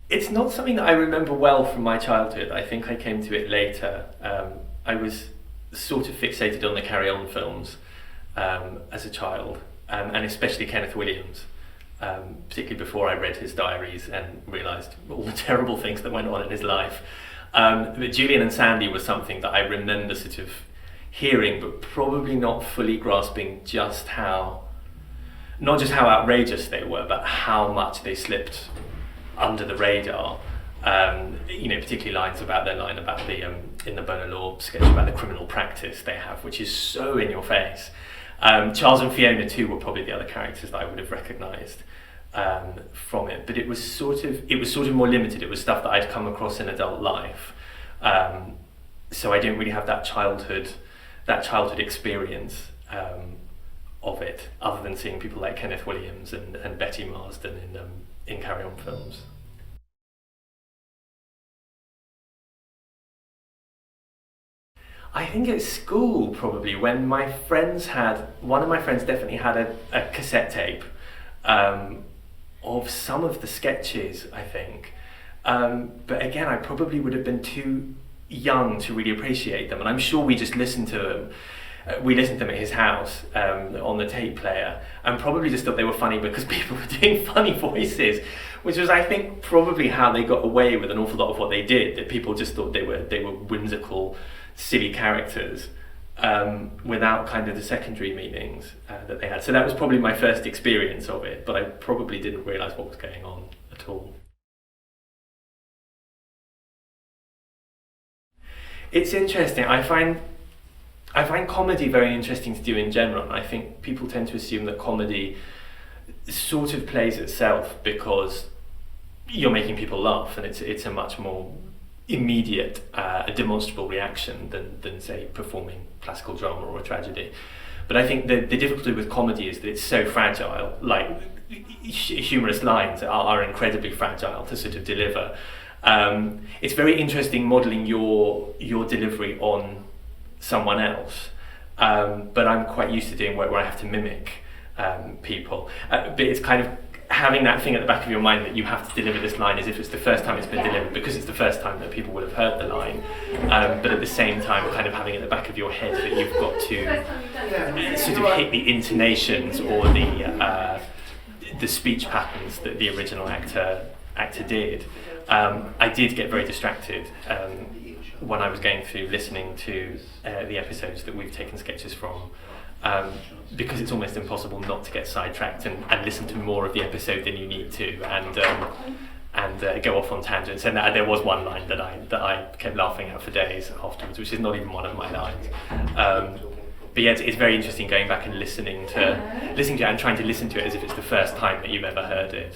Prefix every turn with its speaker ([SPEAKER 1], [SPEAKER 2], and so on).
[SPEAKER 1] It's not something that I remember well from my childhood. I think I came to it later. I was sort of fixated on the Carry On films as a child, and especially Kenneth Williams, particularly before I read his diaries and realised all the terrible things that went on in his life. But Julian and Sandy was something that I remember sort of hearing, but probably not fully grasping just how, not just how outrageous they were, but how much they slipped under the radar. Particularly lines about their line about the in the Bono Law sketch about the criminal practice they have, which is so in your face. Charles and Fiona too were probably the other characters that I would have recognised from it, but it was sort of more limited. It was stuff that I'd come across in adult life, so I didn't really have that childhood experience of it, other than seeing people like Kenneth Williams and Betty Marsden in Carry On films. I think at school, probably, when one of my friends definitely had a cassette tape of some of the sketches, I think. But again, I probably would have been too young to really appreciate them, and I'm sure we just listened to them. We listened to them at his house on the tape player, and probably just thought they were funny because people were doing funny voices, which was, I think, probably how they got away with an awful lot of what they did. That people just thought they were whimsical, silly characters without kind of the secondary meanings that they had. So that was probably my first experience of it, but I probably didn't realise what was going on at all. It's interesting. I find comedy very interesting to do in general, and I think people tend to assume that comedy sort of plays itself because you're making people laugh, and it's a much more immediate, demonstrable reaction than say performing classical drama or a tragedy. But I think the difficulty with comedy is that it's so fragile. Like humorous lines are incredibly fragile to sort of deliver. It's very interesting modelling your delivery on someone else, but I'm quite used to doing work where I have to mimic people. But it's kind of having that thing at the back of your mind that you have to deliver this line as if it's the first time it's been delivered, because it's the first time that people will have heard the line, but at the same time kind of having at the back of your head that you've got to sort of hit the intonations or the speech patterns that the original actor did. I did get very distracted when I was going through listening to the episodes that we've taken sketches from, because it's almost impossible not to get sidetracked and listen to more of the episode than you need to, and go off on tangents. And there was one line that I kept laughing at for days afterwards, which is not even one of my lines. But yeah, it's very interesting going back and listening to it and trying to listen to it as if it's the first time that you've ever heard it.